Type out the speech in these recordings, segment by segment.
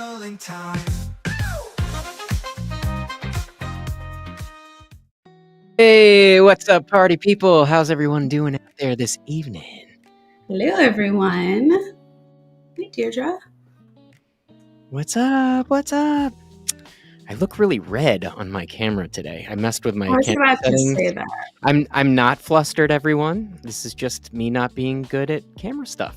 journaling time. Hey, what's up, party people? How's everyone doing out there this evening? Hello, everyone. Hey, Deirdre. What's up? What's up? I look really red on my camera today. I messed with my I was camera about to settings. say that. I'm not flustered, everyone. This is just me not being good at camera stuff.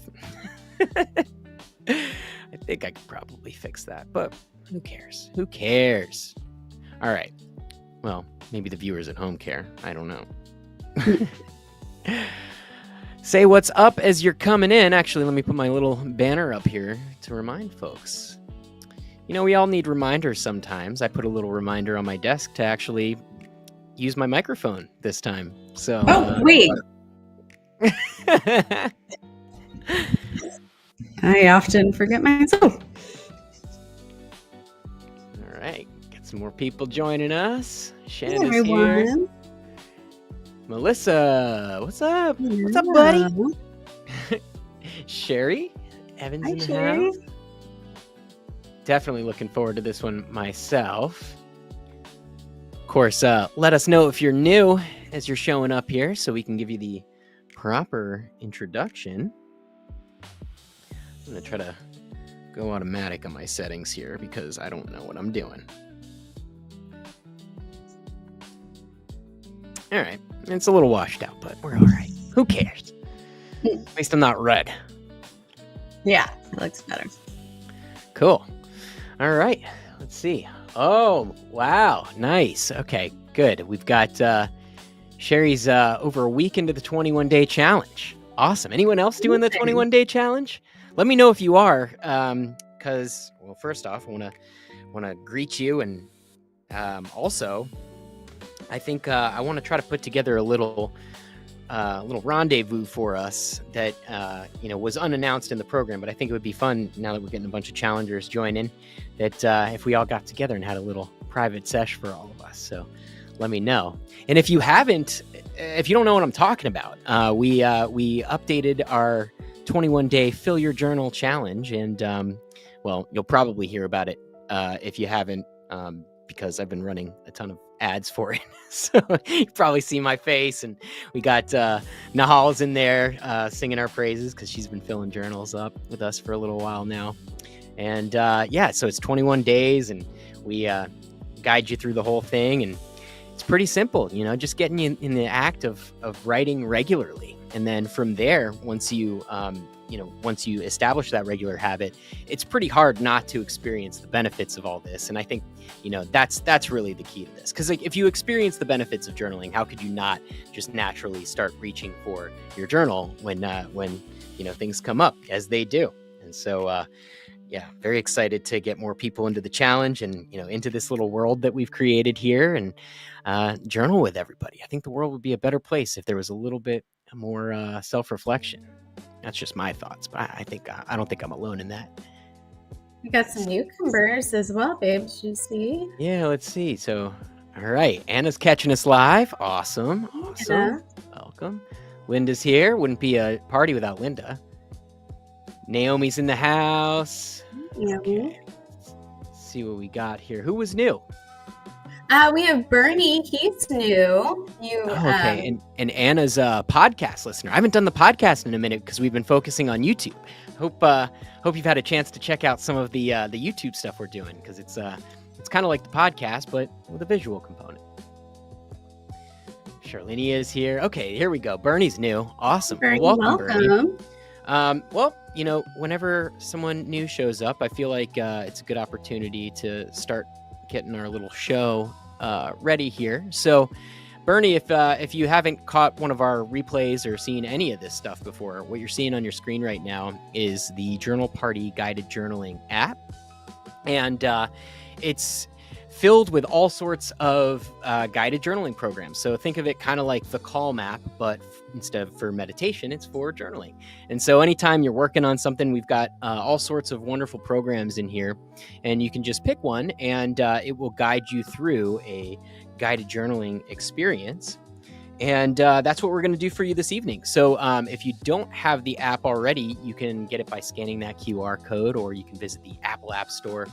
I think I could probably fix that, but who cares? Who cares? All right. Well, maybe the viewers at home care. I don't know. Say what's up as you're coming in. Actually, let me put my little banner up here to remind folks. You know, we all need reminders sometimes. I put a little reminder on my desk to actually use my microphone this time. So. Wait. I often forget myself. All right. Get some more people joining us. Hey, Shanda's here. everyone. Melissa, what's up? What's up, Yeah. buddy? Sherry, Evans Hi, in the Sherry. house. Definitely looking forward to this one myself. Of course, let us know if you're new as you're showing up here so we can give you the proper introduction. I'm going to try to go automatic on my settings here because I don't know what I'm doing. All right. It's a little washed out, but we're all right. Who cares? At least I'm not red. Yeah, it looks better. Cool. All right. Let's see. Oh, wow. Nice. Okay, good. We've got Sherry's over a week into the 21-day challenge. Awesome. Anyone else doing the 21-day challenge? Let me know if you are, because, well, first off, I want to greet you, and also, I think I want to try to put together a little rendezvous for us that was unannounced in the program, but I think it would be fun now that we're getting a bunch of challengers joining. That if we all got together and had a little private sesh for all of us. So let me know. And if you don't know what I'm talking about, we updated our 21-day fill your journal challenge, and well, you'll probably hear about it if you haven't, because I've been running a ton of ads for it. So you probably see my face, and we got Nahal's in there singing our praises because she's been filling journals up with us for a little while now. And so it's 21 days, and we guide you through the whole thing, and it's pretty simple, just getting you in the act of writing regularly. And then from there, once you establish that regular habit, it's pretty hard not to experience the benefits of all this. And I think, that's really the key to this. Because if you experience the benefits of journaling, how could you not just naturally start reaching for your journal when things come up, as they do? And so, very excited to get more people into the challenge and, into this little world that we've created here, and journal with everybody. I think the world would be a better place if there was a little bit more self-reflection. That's just my thoughts, but I don't think I'm alone in that. We got some newcomers as well, babe. Did you see? Yeah, let's see. So, all right. Anna's catching us live. Awesome. Yeah. Welcome. Linda's here. Wouldn't be a party without Linda. Naomi's in the house. Yeah. Okay. Let's see what we got here. Who was new? We have Bernie. He's new. Okay. And Anna's a podcast listener. I haven't done the podcast in a minute because we've been focusing on YouTube. Hope you've had a chance to check out some of the YouTube stuff we're doing, because it's kind of like the podcast but with a visual component. Charlene is here. Okay, here we go. Bernie's new. Awesome. Bernie, Welcome, Bernie. welcome. Whenever someone new shows up, I feel like it's a good opportunity to start getting our little show ready here. So, Bernie, if you haven't caught one of our replays or seen any of this stuff before, what you're seeing on your screen right now is the Journal Party Guided Journaling app. And it's filled with all sorts of guided journaling programs. So think of it kind of like the Calm app, but instead of for meditation, it's for journaling. And so anytime you're working on something, we've got all sorts of wonderful programs in here, and you can just pick one, and it will guide you through a guided journaling experience. And that's what we're going to do for you this evening. So if you don't have the app already, you can get it by scanning that QR code, or you can visit the Apple App Store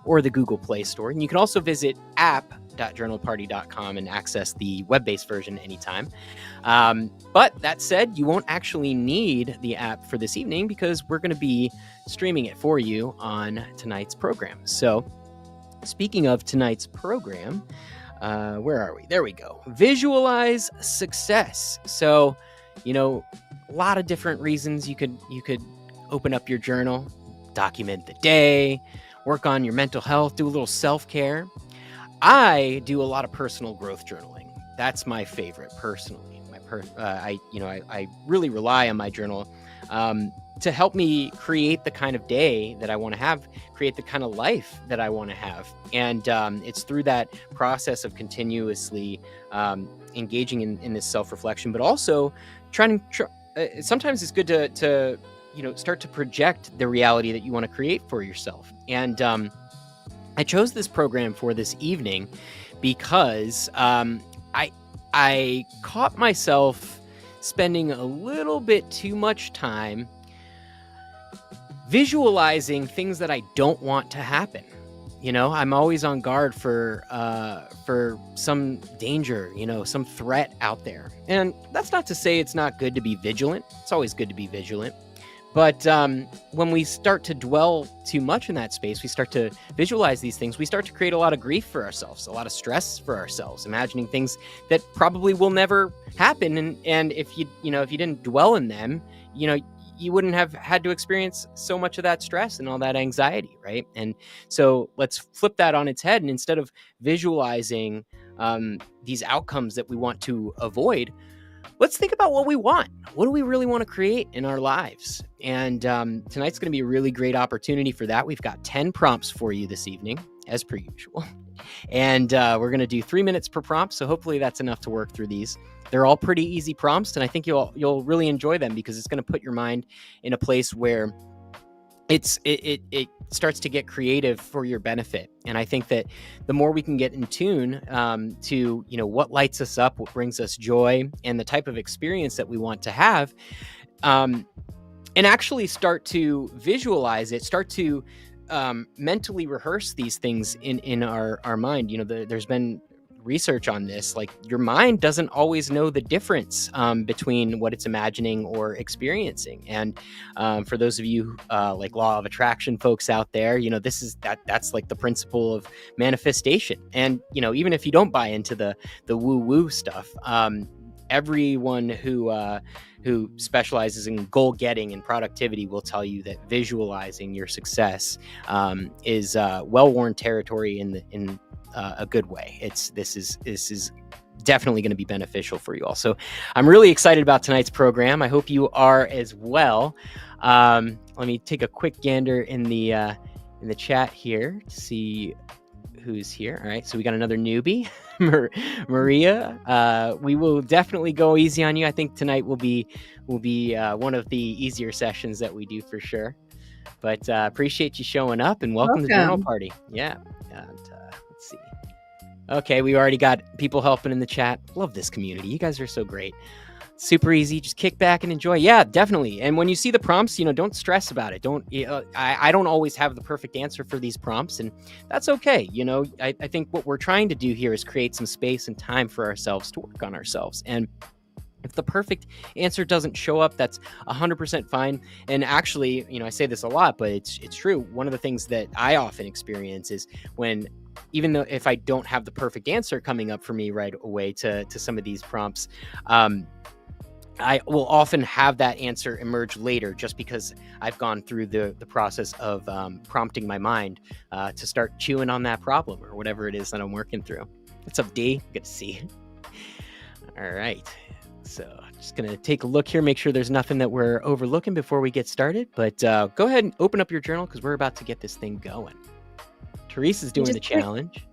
or the Google Play Store. And you can also visit app.journalparty.com and access the web-based version anytime. But that said, you won't actually need the app for this evening because we're going to be streaming it for you on tonight's program. So speaking of tonight's program, where are we? There we go. Visualize success. So, a lot of different reasons you could open up your journal, document the day, work on your mental health, do a little self-care. I do a lot of personal growth journaling. That's my favorite personally. I really rely on my journal to help me create the kind of day that I want to have, create the kind of life that I want to have. And it's through that process of continuously engaging in this self-reflection, but also sometimes it's good to start to project the reality that you want to create for yourself. And I chose this program for this evening because I caught myself spending a little bit too much time visualizing things that I don't want to happen. I'm always on guard for some danger, some threat out there. And that's not to say it's not good to be vigilant. It's always good to be vigilant. But when we start to dwell too much in that space, we start to visualize these things. We start to create a lot of grief for ourselves, a lot of stress for ourselves, imagining things that probably will never happen. And if you didn't dwell in them, you wouldn't have had to experience so much of that stress and all that anxiety, right? And so let's flip that on its head. And instead of visualizing these outcomes that we want to avoid, let's think about what we want. What do we really want to create in our lives? And tonight's going to be a really great opportunity for that. We've got 10 prompts for you this evening, as per usual. And we're going to do 3 minutes per prompt. So hopefully that's enough to work through these. They're all pretty easy prompts, and I think you'll really enjoy them because it's going to put your mind in a place where it starts to get creative for your benefit. And I think that the more we can get in tune to what lights us up, what brings us joy, and the type of experience that we want to have, and actually start to visualize it, start to mentally rehearse these things in our mind. There's been research on this. Like, your mind doesn't always know the difference between what it's imagining or experiencing. And for those of you like law of attraction folks out there, that's like the principle of manifestation. And even if you don't buy into the woo-woo stuff, everyone who specializes in goal getting and productivity will tell you that visualizing your success is well-worn territory in a good way. This is definitely going to be beneficial for you all. So I'm really excited about tonight's program. I hope you are as well. Let me take a quick gander in the chat here to see who's here. All right, so we got another newbie, Maria. We will definitely go easy on you. I think tonight will be one of the easier sessions that we do for sure. But appreciate you showing up, and welcome to Journal Party. Yeah. And, let's see. Okay, we already got people helping in the chat. Love this community. You guys are so great. Super easy. Just kick back and enjoy. Yeah, definitely. And when you see the prompts, don't stress about it. I don't always have the perfect answer for these prompts, and that's okay. I think what we're trying to do here is create some space and time for ourselves to work on ourselves. And if the perfect answer doesn't show up, that's 100% fine. And actually, I say this a lot, but it's true. One of the things that I often experience is when, even though if I don't have the perfect answer coming up for me right away to some of these prompts, I will often have that answer emerge later, just because I've gone through the process of prompting my mind to start chewing on that problem or whatever it is that I'm working through. What's up, D? Good to see you. All right. So just going to take a look here, make sure there's nothing that we're overlooking before we get started. But go ahead and open up your journal because we're about to get this thing going. Teresa's doing the challenge.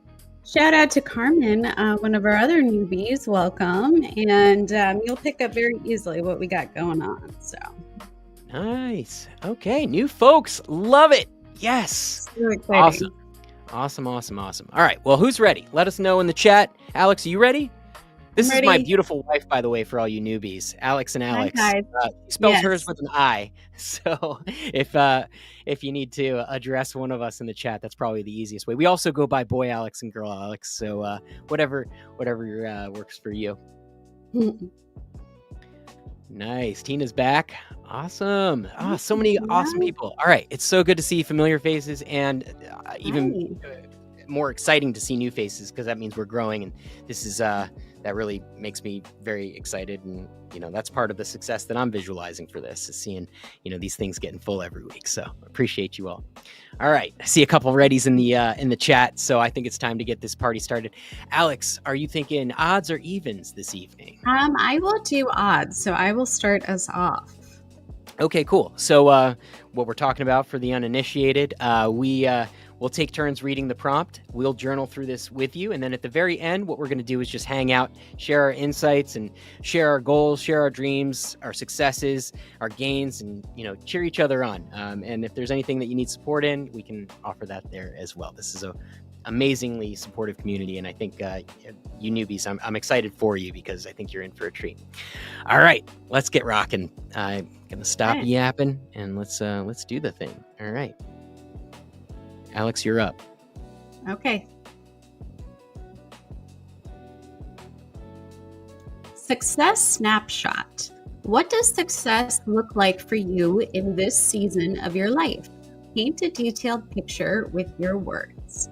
Shout out to Carmen, one of our other newbies. Welcome. And you'll pick up very easily what we got going on. So nice. Okay. New folks. Love it. Yes. So exciting. Awesome. All right. Well, who's ready? Let us know in the chat. Alex, are you ready? I'm This is my ready. beautiful wife, by the way, for all you newbies, Alex and Hi, Alex. guys. She spells hers Yes. with an I. So if you need to address one of us in the chat, that's probably the easiest way. We also go by boy Alex and girl Alex. So whatever works for you. Nice. Tina's back. Awesome. So many awesome Nice. people. All right. It's so good to see familiar faces and even Nice. more exciting to see new faces, because that means we're growing, and this is that really makes me very excited. And that's part of the success that I'm visualizing for this, is seeing these things getting full every week. So appreciate you all. All right, I see a couple readies in the chat, so I think it's time to get this party started. Alex, are you thinking odds or evens this evening? I will do odds, so I will start us off. Okay, cool. So what we're talking about for the uninitiated, we'll take turns reading the prompt. We'll journal through this with you, and then at the very end, what we're going to do is just hang out, share our insights, and share our goals, share our dreams, our successes, our gains, and cheer each other on. And if there's anything that you need support in, we can offer that there as well. This is a amazingly supportive community, and I think you newbies, I'm excited for you, because I think you're in for a treat. All right, let's get rocking. I'm gonna stop yapping and let's do the thing. All right, Alex, you're up. Okay. Success snapshot. What does success look like for you in this season of your life? Paint a detailed picture with your words.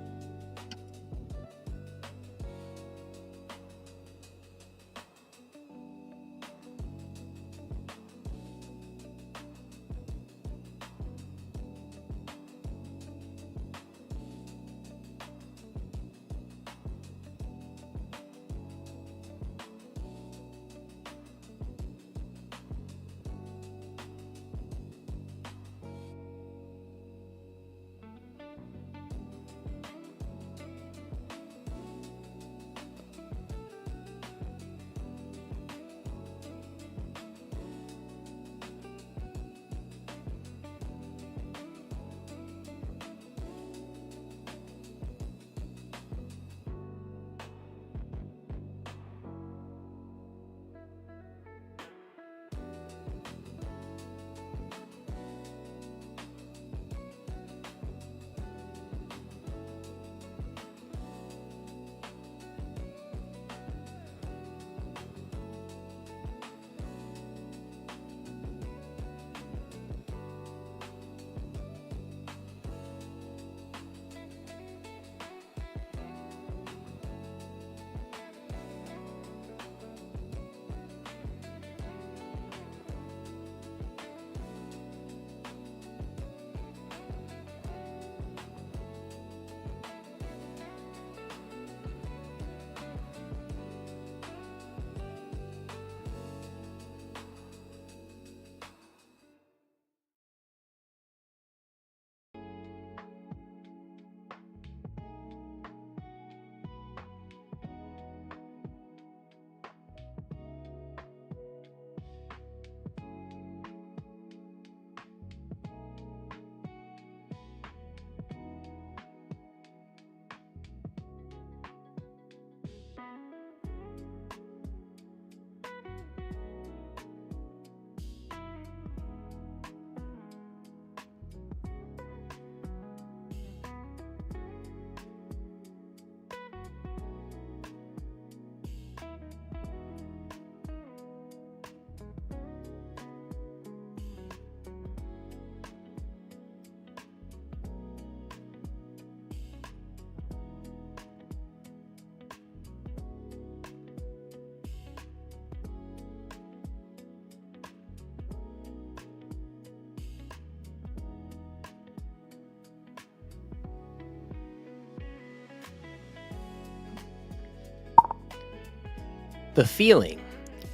The feeling.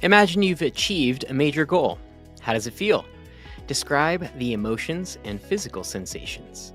Imagine you've achieved a major goal. How does it feel? Describe the emotions and physical sensations.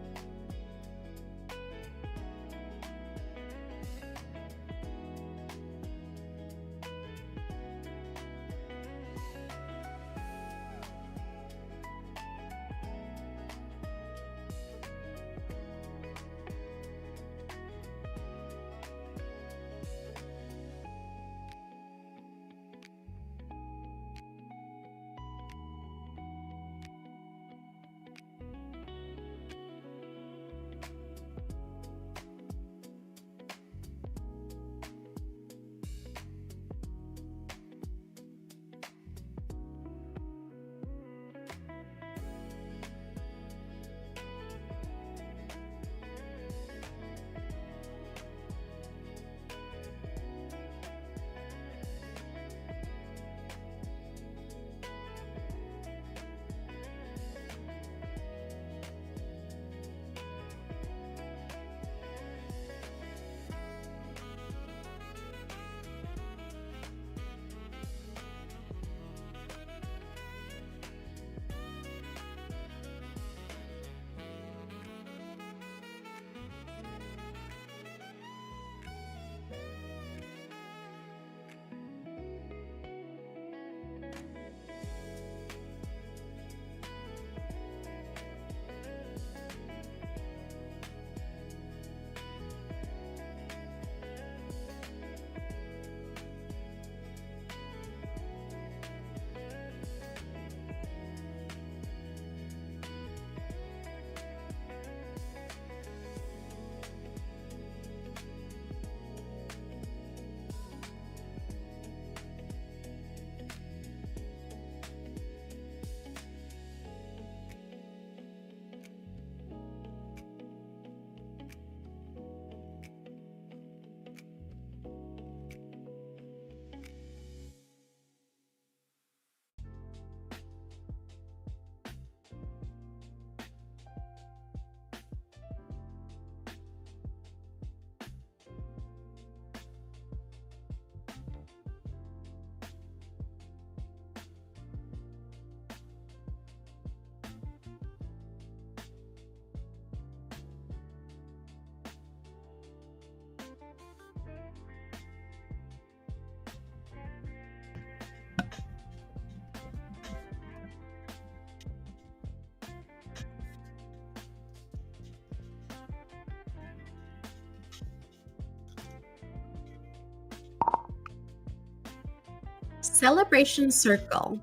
Celebration circle.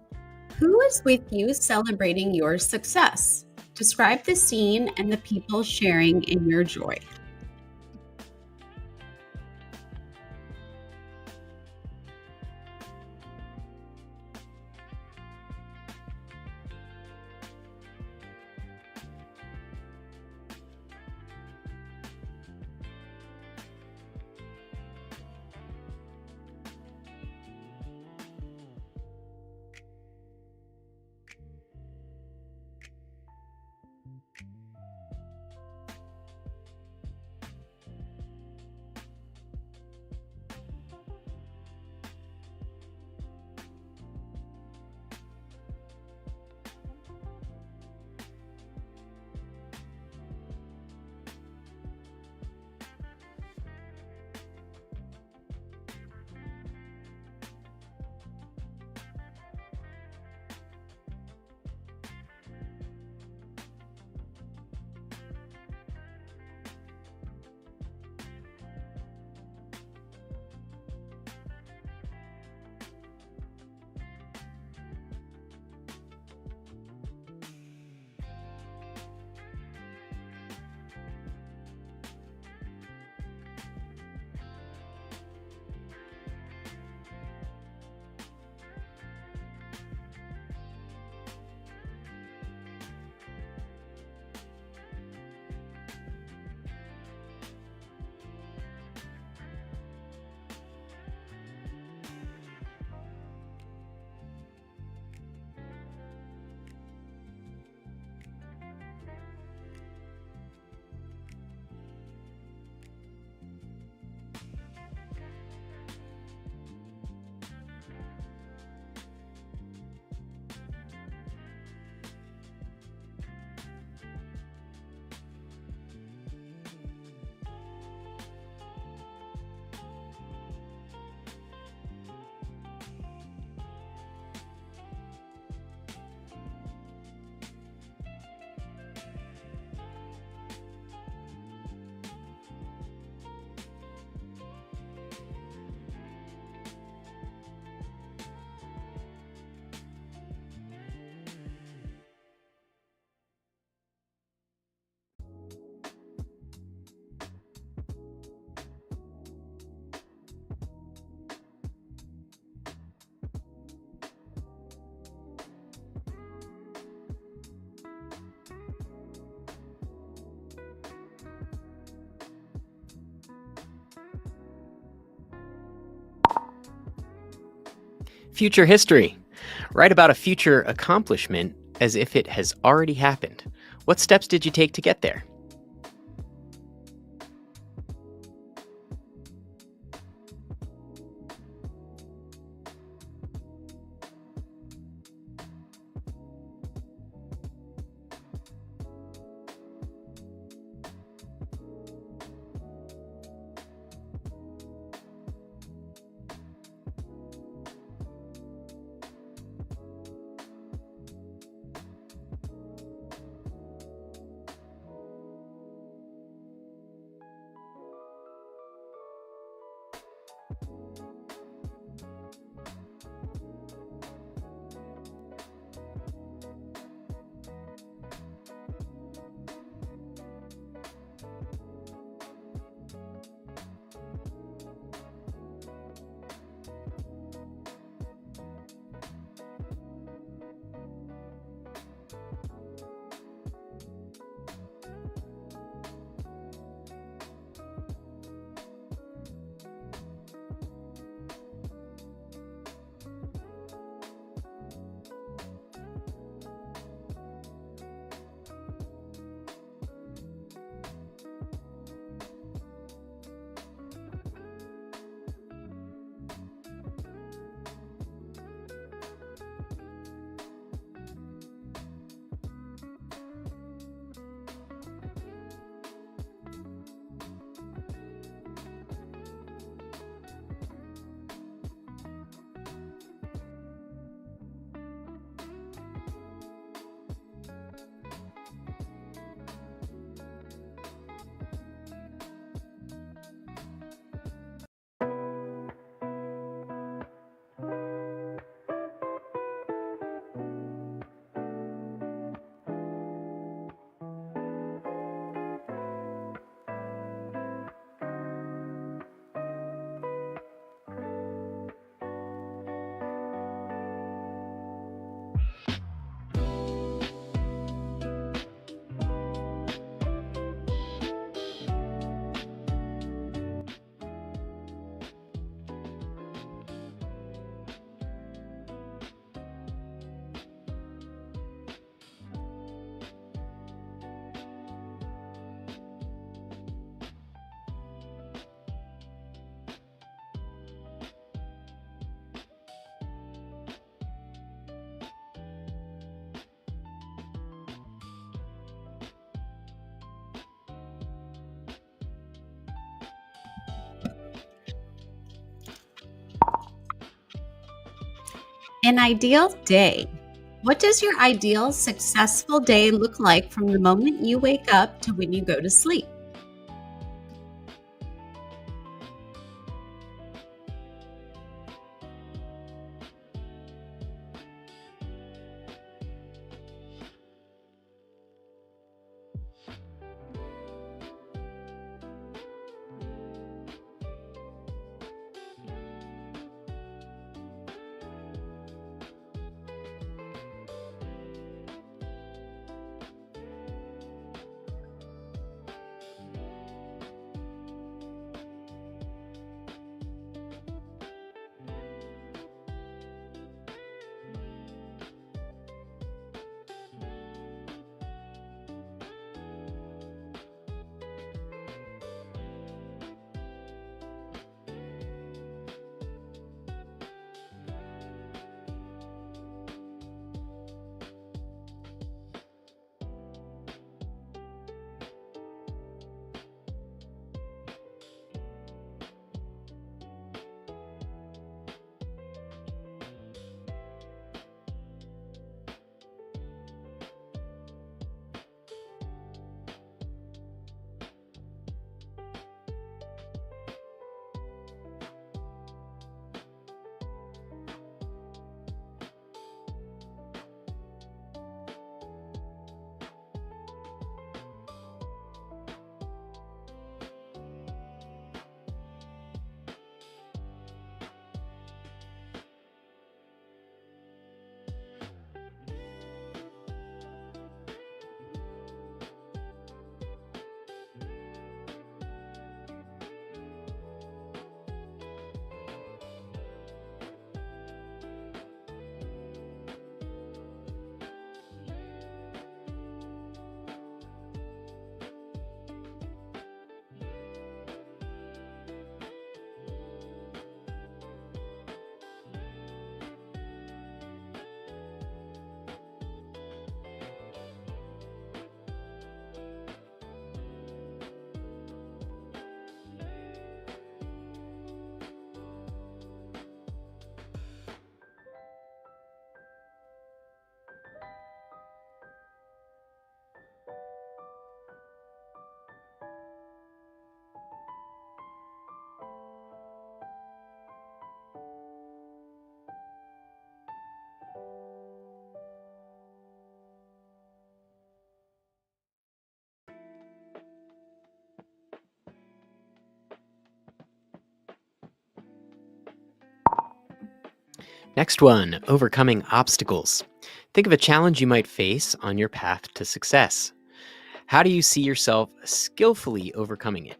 Who is with you celebrating your success? Describe the scene and the people sharing in your joy. Future history. Write about a future accomplishment as if it has already happened. What steps did you take to get there? An ideal day. What does your ideal successful day look like from the moment you wake up to when you go to sleep? Next one, overcoming obstacles. Think of a challenge you might face on your path to success. How do you see yourself skillfully overcoming it?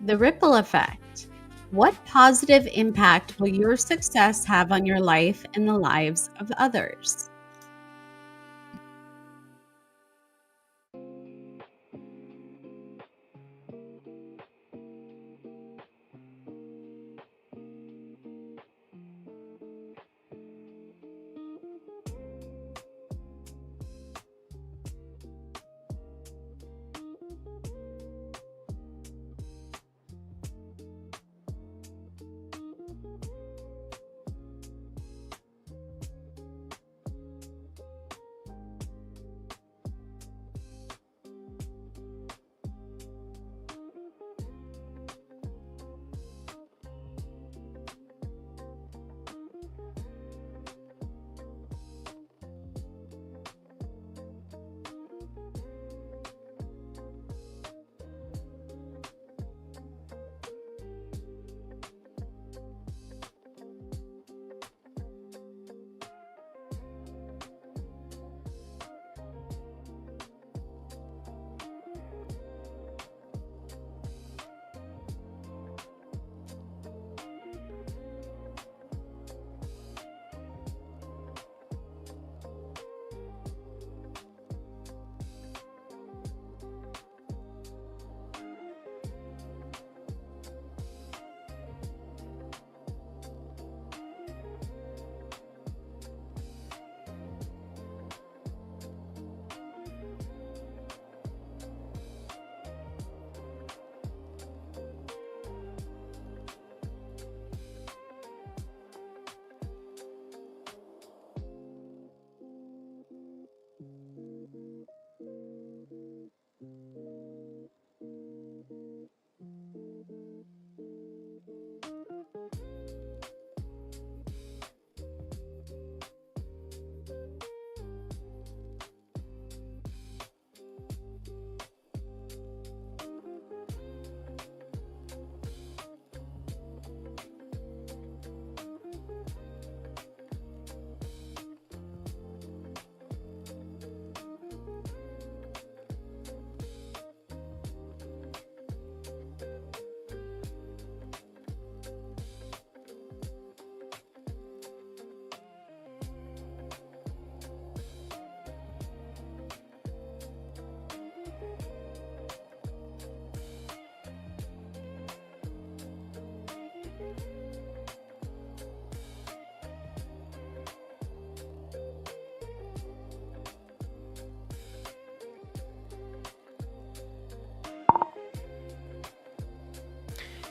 The ripple effect. What positive impact will your success have on your life and the lives of others?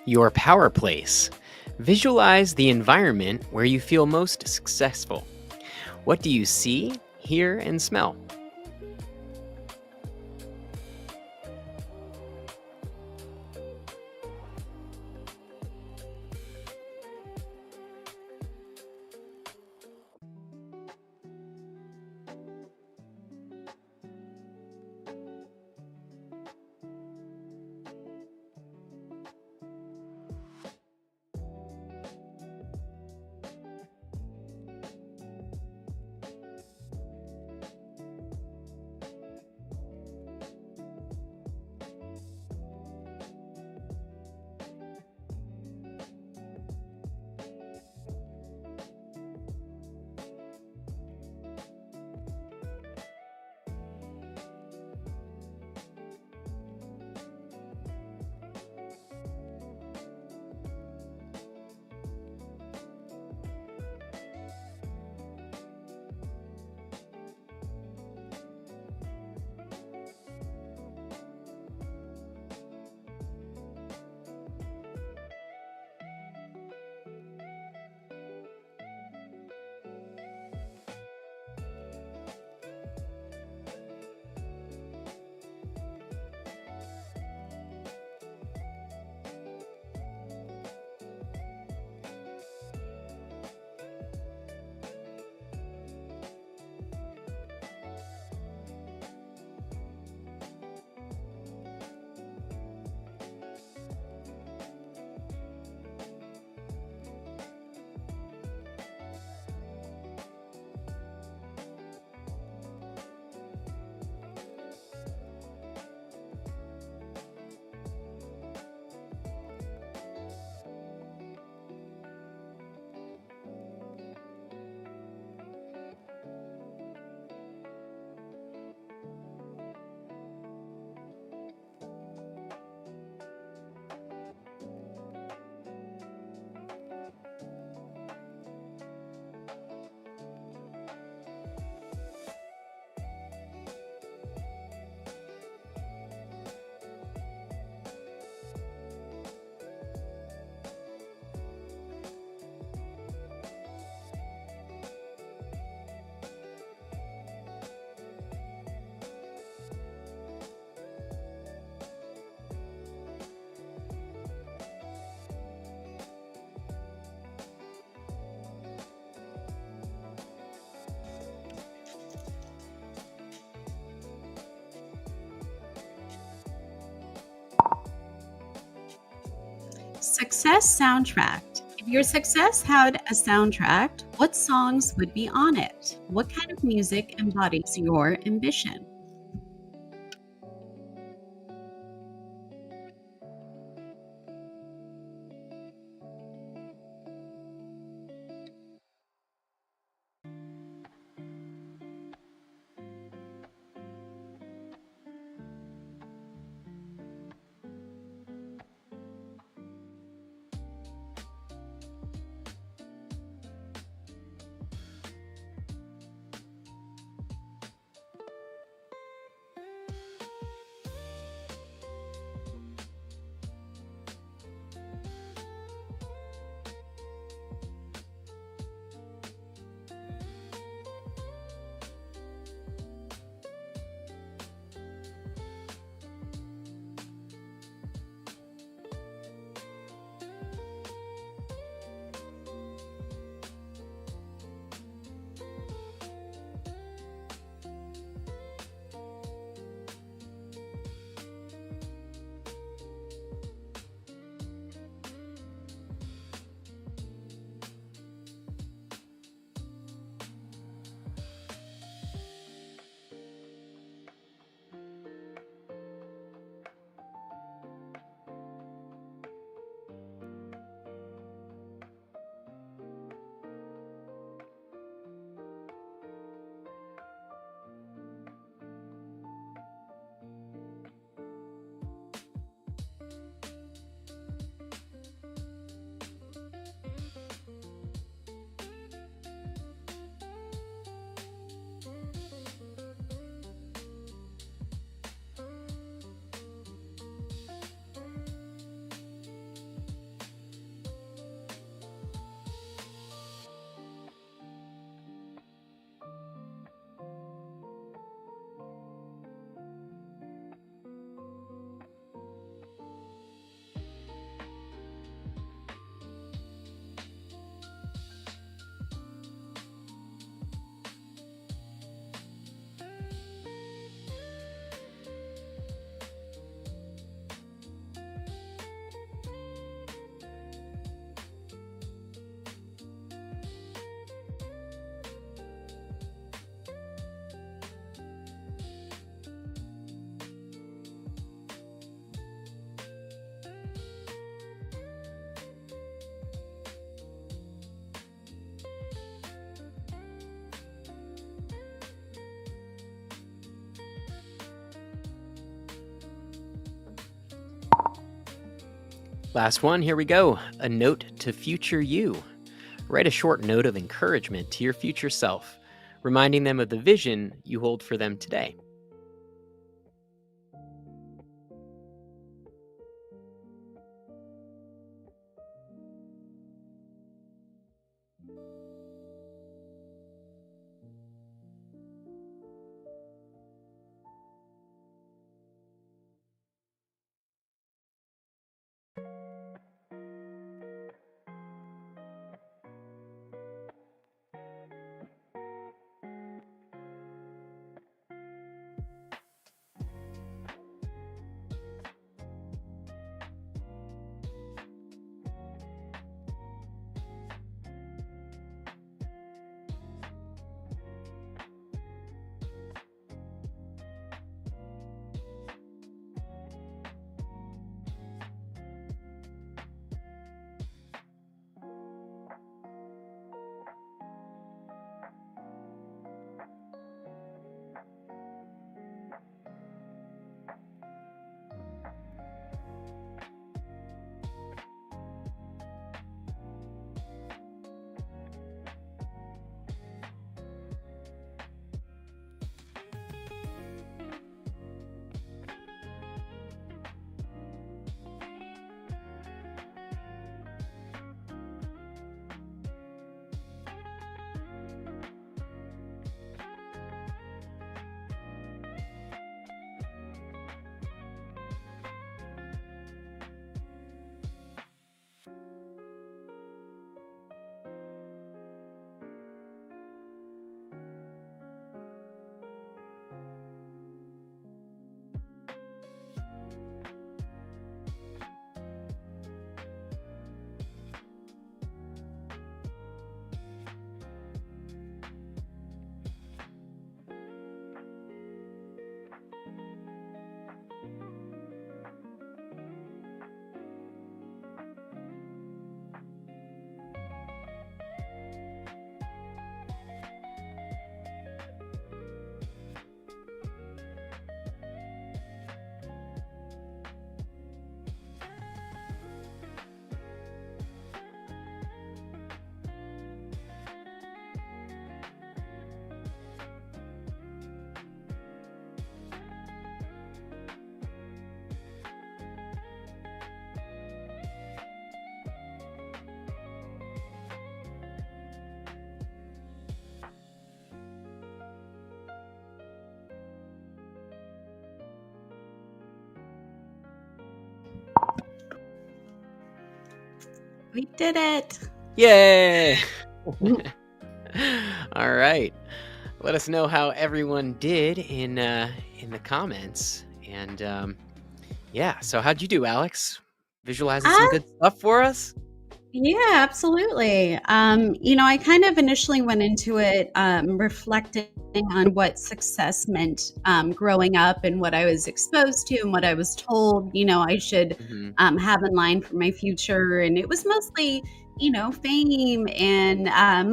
Your power place. Visualize the environment where you feel most successful. What do you see, hear, and smell? Success soundtrack. If your success had a soundtrack, what songs would be on it? What kind of music embodies your ambition? Last one, here we go. A note to future you. Write a short note of encouragement to your future self, reminding them of the vision you hold for them today. We did it. Yay! All right. Let us know how everyone did in the comments. And yeah, so how'd you do, Alex? Visualizing some Ah, good stuff for us? yeah, absolutely. I kind of initially went into it reflecting on what success meant growing up and what I was exposed to and what I was told, I should Hmm. have in line for my future. And it was mostly, fame and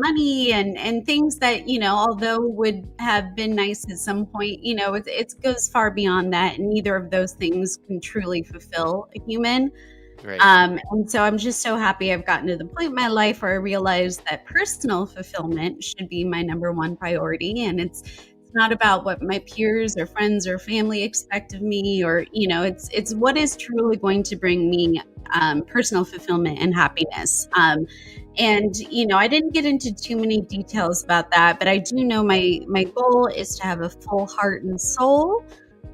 money and things that, although would have been nice at some point, it goes far beyond that. And neither of those things can truly fulfill a human. Right. And so I'm just so happy I've gotten to the point in my life where I realize that personal fulfillment should be my number one priority. And it's not about what my peers or friends or family expect of me, or it's what is truly going to bring me personal fulfillment and happiness. And I didn't get into too many details about that, but I do know my goal is to have a full heart and soul,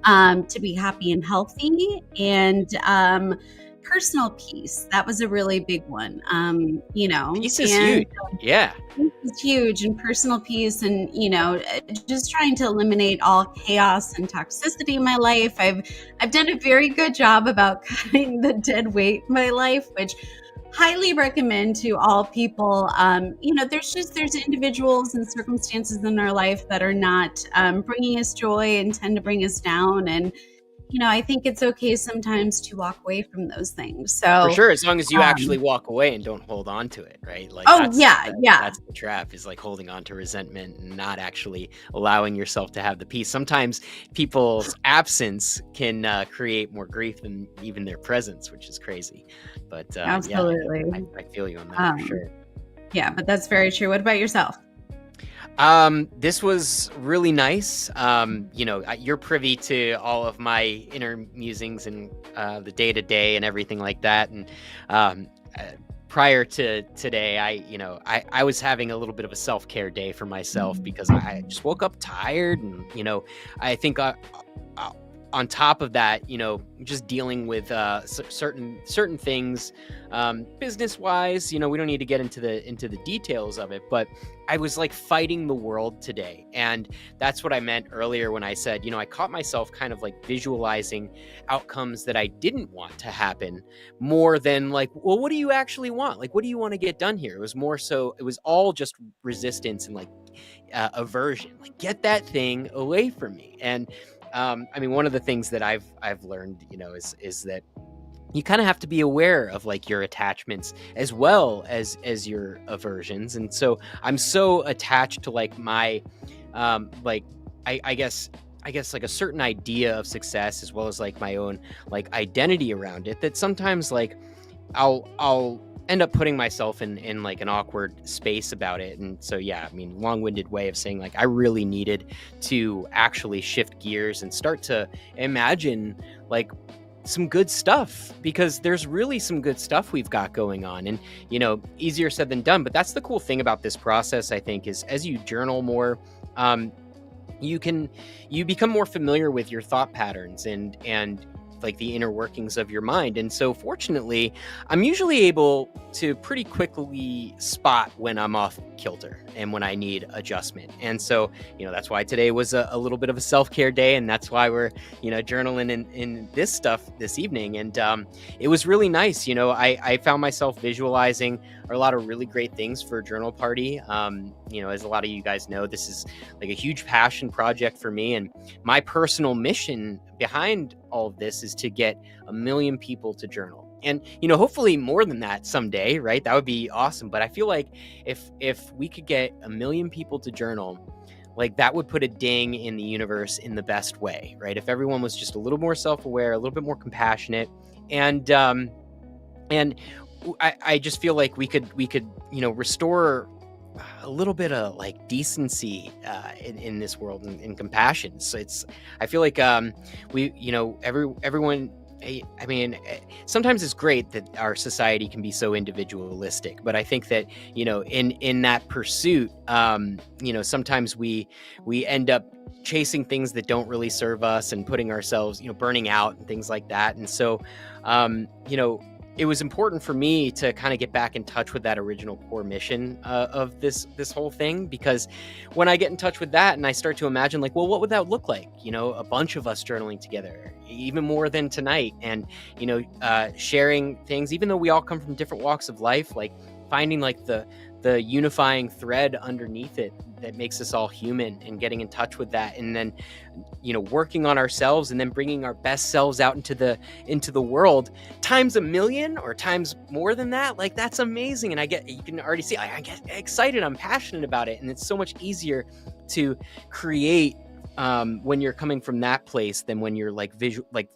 to be happy and healthy, and personal peace. That was a really big one, Peace is and huge. Yeah. it's huge. And personal peace, and just trying to eliminate all chaos and toxicity in my life. I've done a very good job about cutting the dead weight in my life, which highly recommend to all people. There's individuals and circumstances in our life that are not bringing us joy and tend to bring us down. And I think it's okay sometimes to walk away from those things. For So, sure, as long as you um, actually walk away and don't hold on to it, right? Like oh yeah, yeah, that's the trap, is like holding on to resentment and not actually allowing yourself to have the peace. Sometimes people's absence can create more grief than even their presence, which is crazy. But yeah, absolutely. I feel you on that for Um, sure. yeah, but that's very true. What about yourself? This was really nice. You're privy to all of my inner musings and the day to day and everything like that. And uh, prior to today, I was having a little bit of a self care day for myself because I just woke up tired, and I think uh, on top of that, just dealing with certain things, business wise. We don't need to get into the details of it, but I was like fighting the world today. And that's what I meant earlier when I said, I caught myself kind of like visualizing outcomes that I didn't want to happen, more than like, well, what do you actually want? Like, what do you want to get done here? It was more so, it was all just resistance and like aversion, like get that thing away from me. And I mean, one of the things that I've learned, is that you kind of have to be aware of like your attachments as well as your aversions. And so I'm so attached to like my like I guess like a certain idea of success, as well as like my own like identity around it, that sometimes like I'll end up putting myself in like an awkward space about it. And so yeah, I mean, long-winded way of saying like I really needed to actually shift gears and start to imagine like some good stuff, because there's really some good stuff we've got going on. And easier said than done, but that's the cool thing about this process, I think, is as you journal more, you become more familiar with your thought patterns and like the inner workings of your mind. And so fortunately, I'm usually able to pretty quickly spot when I'm off kilter and when I need adjustment. And so, that's why today was a little bit of a self-care day. And that's why we're, journaling in this stuff this evening. And it was really nice. I found myself visualizing a lot of really great things for a journal party. As a lot of you guys know, this is like a huge passion project for me. And my personal mission behind all of this is to get 1 million people to journal. And hopefully more than that someday, right? That would be awesome. But I feel like if we could get 1 million people to journal, like that would put a ding in the universe in the best way, right? If everyone was just a little more self-aware, a little bit more compassionate, and I just feel like we could restore a little bit of like decency in this world, and compassion. So I feel like we everyone. I mean, sometimes it's great that our society can be so individualistic, but I think that in that pursuit, sometimes we end up chasing things that don't really serve us and putting ourselves, burning out and things like that. And so, it was important for me to kind of get back in touch with that original core mission of this whole thing, because when I get in touch with that and I start to imagine, like, well, what would that look like? A bunch of us journaling together, even more than tonight, and sharing things, even though we all come from different walks of life, like finding like the unifying thread underneath it that makes us all human, and getting in touch with that, and then working on ourselves, and then bringing our best selves out into the world times a million or times more than that. Like, that's amazing. And you can already see, I get excited, I'm passionate about it, and it's so much easier to create when you're coming from that place than when you're like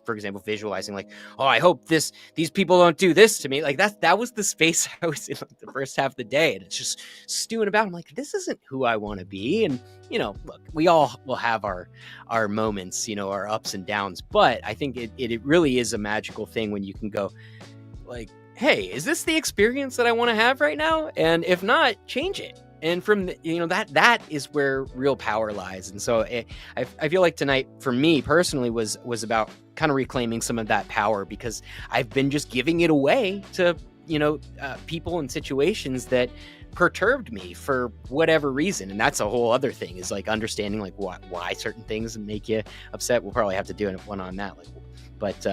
for example, visualizing, like, oh, I hope these people don't do this to me. Like, that was the space I was in, like, the first half of the day, and it's just stewing about. I'm like, this isn't who I want to be. And look, we all will have our moments, our ups and downs, but I think it really is a magical thing when you can go, like, hey, is this the experience that I want to have right now? And if not, change it. And from that is where real power lies. And so I feel like tonight, for me personally, was about kind of reclaiming some of that power, because I've been just giving it away to people and situations that perturbed me for whatever reason. And that's a whole other thing, is like understanding like why certain things make you upset. We'll probably have to do one on that. But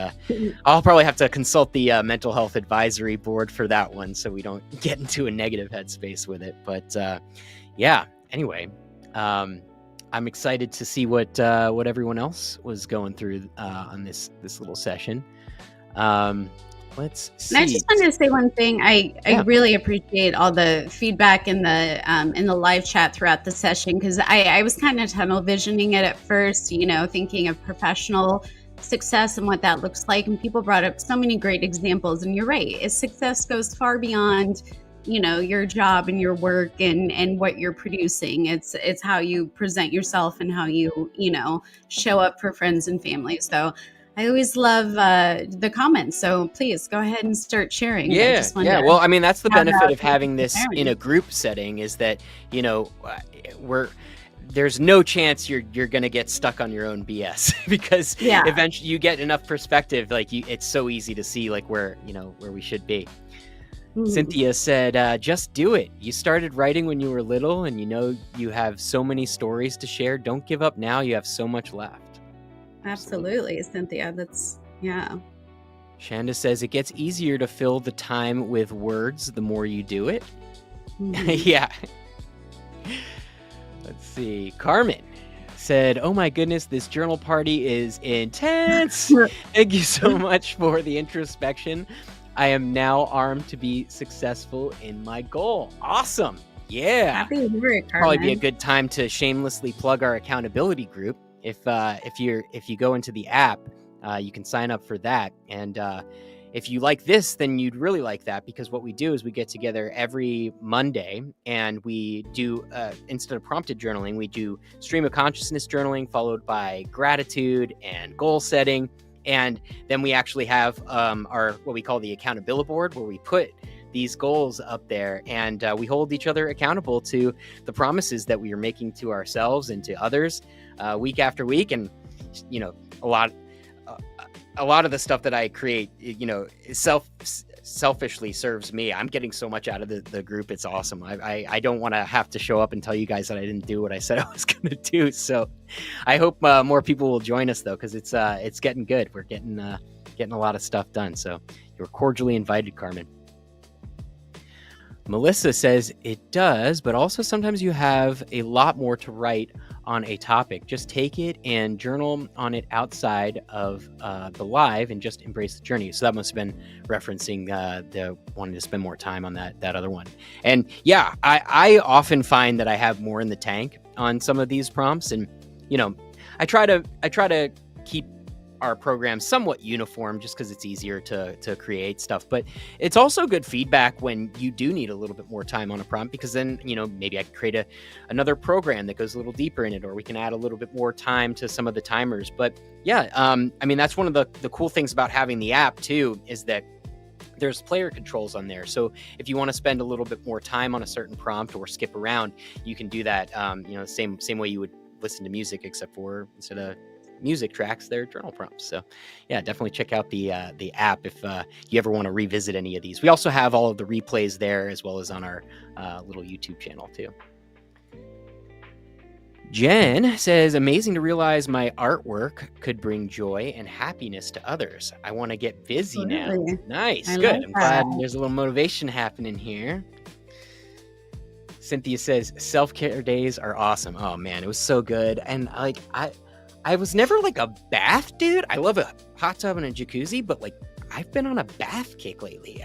I'll probably have to consult the mental health advisory board for that one, so we don't get into a negative headspace with it. But yeah, anyway, I'm excited to see what everyone else was going through on this little session. Let's see. And I just wanted to say one thing. I really appreciate all the feedback in the live chat throughout the session, because I was kind of tunnel visioning it at first, thinking of professional success and what that looks like, and people brought up so many great examples. And you're right, success goes far beyond your job and your work and what you're producing. It's how you present yourself and how you show up for friends and family. So I always love the comments, so please go ahead and start sharing. Yeah. Well, I mean, that's the benefit of having this in a group setting, is that there's no chance you're going to get stuck on your own BS, because eventually you get enough perspective. Like, it's so easy to see like where we should be. Cynthia said, just do it. You started writing when you were little, and you have so many stories to share. Don't give up now. You have so much left. Absolutely, Cynthia. Shanda says, it gets easier to fill the time with words the more you do it. Yeah. Let's see. Carmen said, oh my goodness, this journal party is intense. Thank you so much for the introspection. I am now armed to be successful in my goal. Awesome. Yeah. Happy to hear it, Carmen. Probably be a good time to shamelessly plug our accountability group. If you go into the app, you can sign up for that. And if you like this, then you'd really like that, because what we do is we get together every Monday, and we do, instead of prompted journaling, we do stream of consciousness journaling, followed by gratitude and goal setting. And then we actually have our what we call the accountability board, where we put these goals up there, and we hold each other accountable to the promises that we are making to ourselves and to others week after week. And a lot of the stuff that I create, selfishly serves me. I'm getting so much out of the group. It's awesome. I don't want to have to show up and tell you guys that I didn't do what I said I was going to do. So I hope more people will join us, though, because it's getting good. We're getting a lot of stuff done. So you're cordially invited, Carmen. Melissa says it does, but also sometimes you have a lot more to write on a topic. Just take it and journal on it outside of the live, and just embrace the journey. So that must have been referencing the wanting to spend more time on that other one. And yeah, I often find that I have more in the tank on some of these prompts, and I try to keep our program somewhat uniform, just because it's easier to create stuff. But it's also good feedback when you do need a little bit more time on a prompt, because then maybe I could create another program that goes a little deeper in it, or we can add a little bit more time to some of the timers. But yeah, I mean, that's one of the cool things about having the app too, is that there's player controls on there. So if you want to spend a little bit more time on a certain prompt or skip around, you can do that. Same way you would listen to music, except for instead of music tracks, they're journal prompts. So yeah, definitely check out the app if you ever want to revisit any of these. We also have all of the replays there, as well as on our little YouTube channel too. Jen says, amazing to realize my artwork could bring joy and happiness to others. I want to get busy now. Absolutely. Nice. I Good. like I'm glad that. there's a little motivation happening here. Cynthia says, self-care days are awesome. Oh man, it was so good. And like, I was never like a bath dude. I love a hot tub and a jacuzzi, but like I've been on a bath kick lately.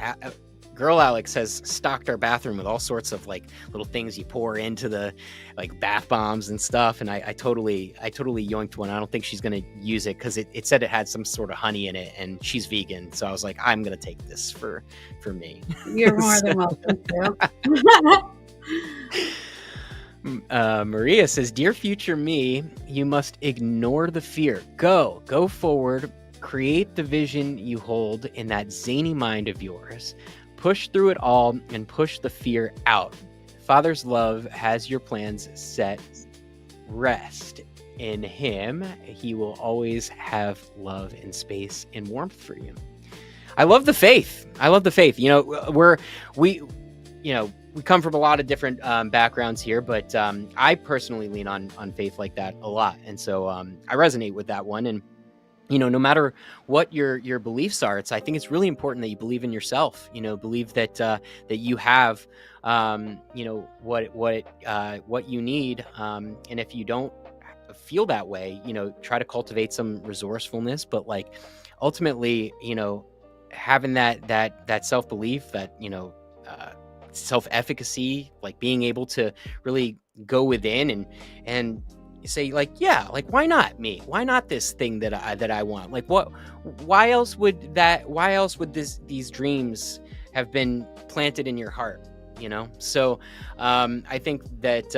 Girl Alex has stocked our bathroom with all sorts of like little things you pour into the like bath bombs and stuff. And I totally yoinked one. I don't think she's going to use it because it said it had some sort of honey in it, and she's vegan. So I was like, I'm going to take this for me. You're more than welcome to. Maria says, dear future me, you must ignore the fear. Go forward, create the vision you hold in that zany mind of yours. Push through it all and push the fear out. Father's love has your plans set. Rest in him. He will always have love and space and warmth for you. I love the faith. You know, we come from a lot of different backgrounds here, but I personally lean on faith like that a lot. And so I resonate with that one. And you know, no matter what your beliefs are, I think it's really important that you believe in yourself. You know, believe that that you have, you know, what you need. And if you don't feel that way, you know, try to cultivate some resourcefulness. But like, ultimately, you know, having that self belief, that you know, self efficacy, like being able to really go within and say like, yeah, like why not me? Why not this thing that I want? Like why else would these dreams have been planted in your heart, you know? So I think that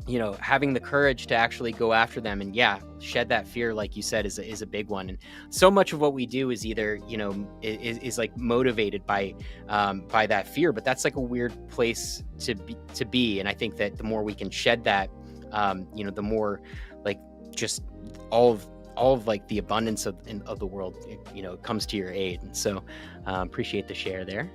you know, having the courage to actually go after them and shed that fear, like you said, is a big one. And so much of what we do is either, you know, is like motivated by that fear, but that's like a weird place to be. And I think that the more we can shed that, you know, the more like just all of like the abundance of the world, you know, comes to your aid. And so appreciate the share there.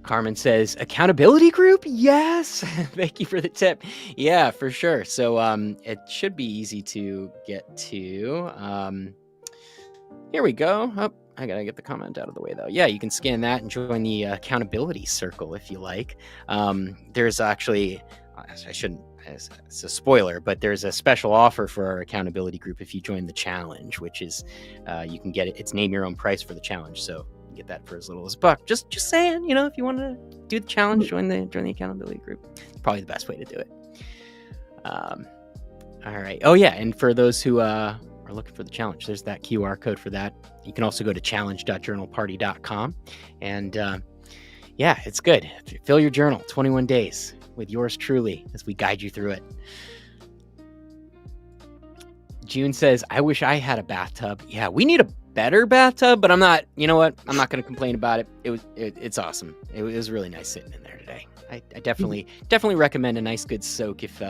Carmen says, accountability group? Yes. Thank you for the tip. Yeah, for sure. So it should be easy to get to. Here we go. Oh, I gotta get the comment out of the way though. Yeah, you can scan that and join the accountability circle if you like. There's actually, I shouldn't, it's a spoiler, but there's a special offer for our accountability group if you join the challenge, which is you can get it. It's name your own price for the challenge. So get that for as little as $1. Just saying, you know, if you want to do the challenge, join the accountability group. It's probably the best way to do it. All right. Oh yeah, and for those who are looking for the challenge, there's that QR code for that. You can also go to challenge.journalparty.com, and yeah, it's good. Fill your journal 21 days with yours truly as we guide you through it. June says, I wish I had a bathtub. Yeah, we need a better bathtub, but I'm not, you know what? I'm not going to complain about it. It's awesome. It was really nice sitting in there today. I definitely recommend a nice good soak if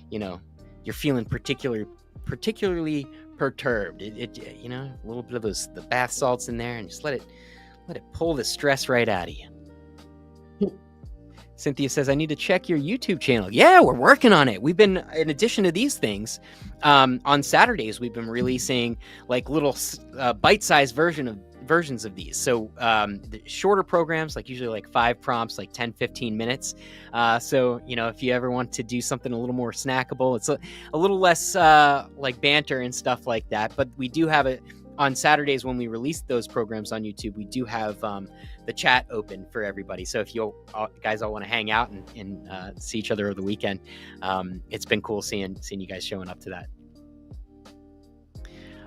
you know, you're feeling particularly perturbed. It you know, a little bit of the bath salts in there, and just let it pull the stress right out of you. Cynthia says, I need to check your YouTube channel. Yeah, we're working on it. We've been, in addition to these things, on Saturdays, we've been releasing like little bite-sized versions of these. So the shorter programs, like usually like 5 prompts, like 10, 15 minutes. So, you know, if you ever want to do something a little more snackable, it's a little less like banter and stuff like that. But we do have it on Saturdays when we release those programs on YouTube. We do have the chat open for everybody. So if you guys all want to hang out and see each other over the weekend, it's been cool seeing you guys showing up to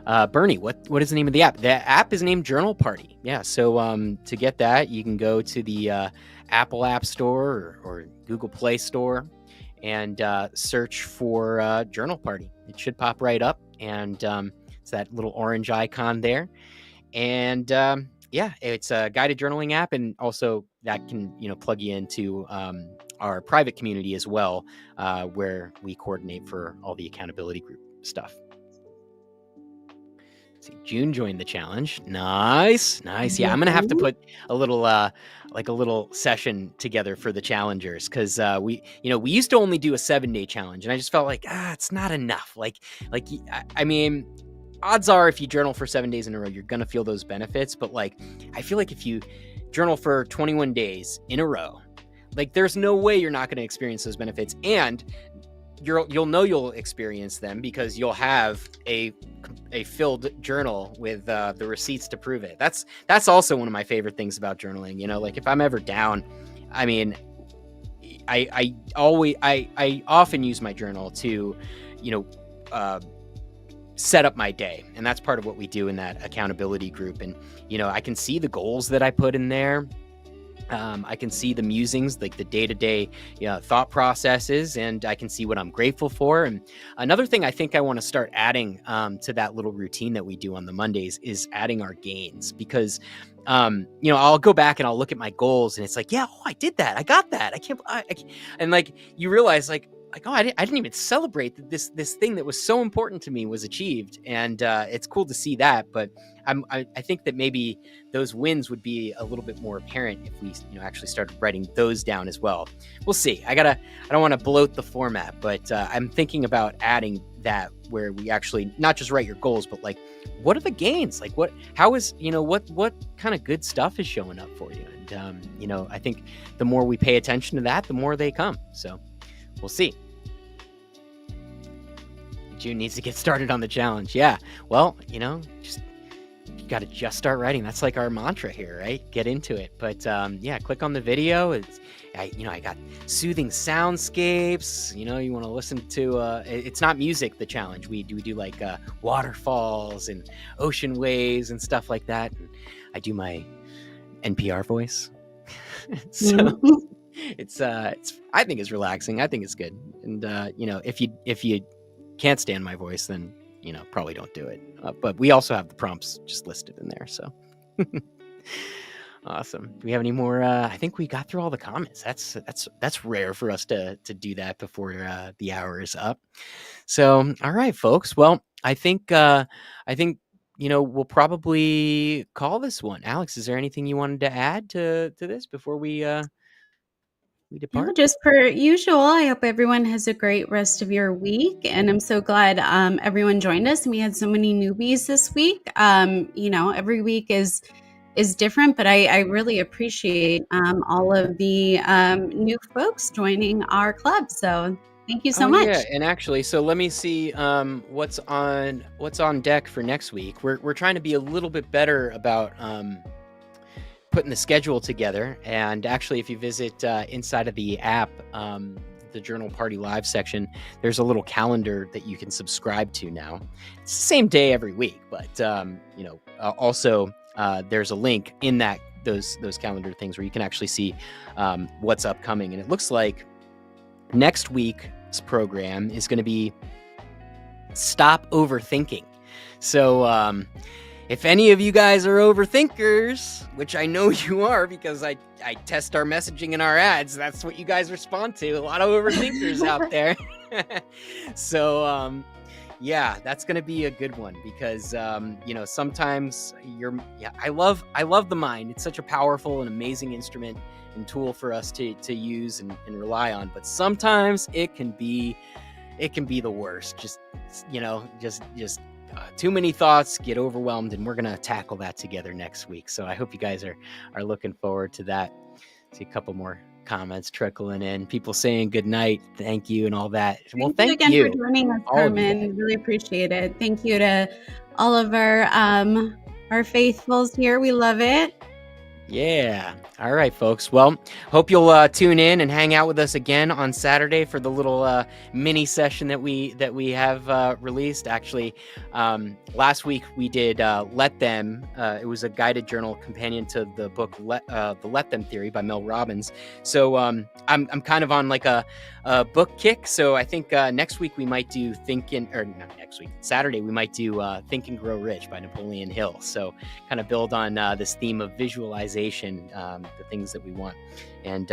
that. Bernie, what is the name of the app? The app is named Journal Party. Yeah. So to get that, you can go to the Apple App Store or Google Play Store and search for Journal Party. It should pop right up, and it's that little orange icon there. And yeah, it's a guided journaling app, and also that can plug you into our private community as well, where we coordinate for all the accountability group stuff. See, June joined the challenge. Nice. Yeah, I'm gonna have to put a little like a little session together for the challengers, because we used to only do a 7-day challenge, and I just felt like it's not enough. I mean, odds are if you journal for 7 days in a row, you're gonna feel those benefits. But like, I feel like if you journal for 21 days in a row, like there's no way you're not gonna experience those benefits, and you'll know you'll experience them because you'll have a filled journal with the receipts to prove it. That's also one of my favorite things about journaling. Like if I'm ever down, I mean, I often use my journal to, set up my day, and that's part of what we do in that accountability group. And I can see the goals that I put in there. I can see the musings, like the day-to-day thought processes, and I can see what I'm grateful for. And another thing I think I want to start adding to that little routine that we do on the Mondays is adding our gains, because I'll go back and I'll look at my goals, and it's like, yeah, I did that, I got that, I can't, and like you realize like I didn't even celebrate that this thing that was so important to me was achieved. And it's cool to see that. But I think that maybe those wins would be a little bit more apparent if we actually started writing those down as well. We'll see. I don't want to bloat the format, but I'm thinking about adding that, where we actually not just write your goals, but like, what are the gains? Like what kind of good stuff is showing up for you? And I think the more we pay attention to that, the more they come. So we'll see. June needs to get started on the challenge. Yeah. Well, you got to just start writing. That's like our mantra here, right? Get into it. But yeah, click on the video. I got soothing soundscapes. You want to listen to. It's not music. The challenge we do like waterfalls and ocean waves and stuff like that. And I do my NPR voice. So it's I think it's relaxing. I think it's good. And if you can't stand my voice, then probably don't do it. But we also have the prompts just listed in there. So awesome. Do we have any more? I think we got through all the comments. That's rare for us to do that before the hour is up. So all right, folks. Well, I think we'll probably call this one. Alex, is there anything you wanted to add to this before we depart? No, just per usual, I hope everyone has a great rest of your week. And I'm so glad everyone joined us. And we had so many newbies this week. Every week is different, but I really appreciate all of the new folks joining our club. So thank you so much. Yeah, and actually, so let me see what's on deck for next week. We're trying to be a little bit better about putting the schedule together. And actually, if you visit inside of the app, the Journal Party Live section, there's a little calendar that you can subscribe to now. It's the same day every week, but also there's a link in those calendar things where you can actually see what's upcoming. And it looks like next week's program is going to be Stop Overthinking. So if any of you guys are overthinkers, which I know you are because I test our messaging and our ads, that's what you guys respond to. A lot of overthinkers out there. So yeah, that's going to be a good one because sometimes I love the mind. It's such a powerful and amazing instrument and tool for us to use and rely on, but sometimes it can be the worst. Just too many thoughts, get overwhelmed, and we're gonna tackle that together next week. So I hope you guys are looking forward to that. See a couple more comments trickling in, people saying good night, thank you, and all that. Well, thank you again for joining us, Carmen. Really appreciate it. Thank you to all of our faithfuls here. We love it. Yeah. All right, folks. Well, hope you'll tune in and hang out with us again on Saturday for the little mini session that we have released. Actually, last week we did "Let Them." It was a guided journal companion to the book "The Let Them Theory" by Mel Robbins. So I'm kind of on like a book kick. So I think next week we might do not next week, Saturday we might do "Think and Grow Rich" by Napoleon Hill. So kind of build on this theme of visualization, the things that we want, and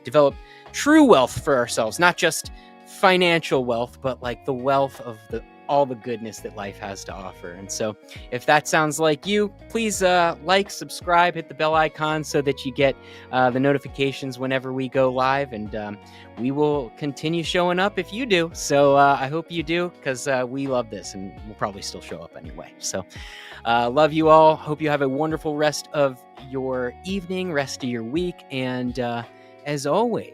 develop true wealth for ourselves, not just financial wealth, but like the wealth of all the goodness that life has to offer. And so if that sounds like you, please like, subscribe, hit the bell icon so that you get the notifications whenever we go live, and we will continue showing up if you do. So I hope you do, because we love this, and we'll probably still show up anyway. So love you all. Hope you have a wonderful rest of your evening, rest of your week. And as always,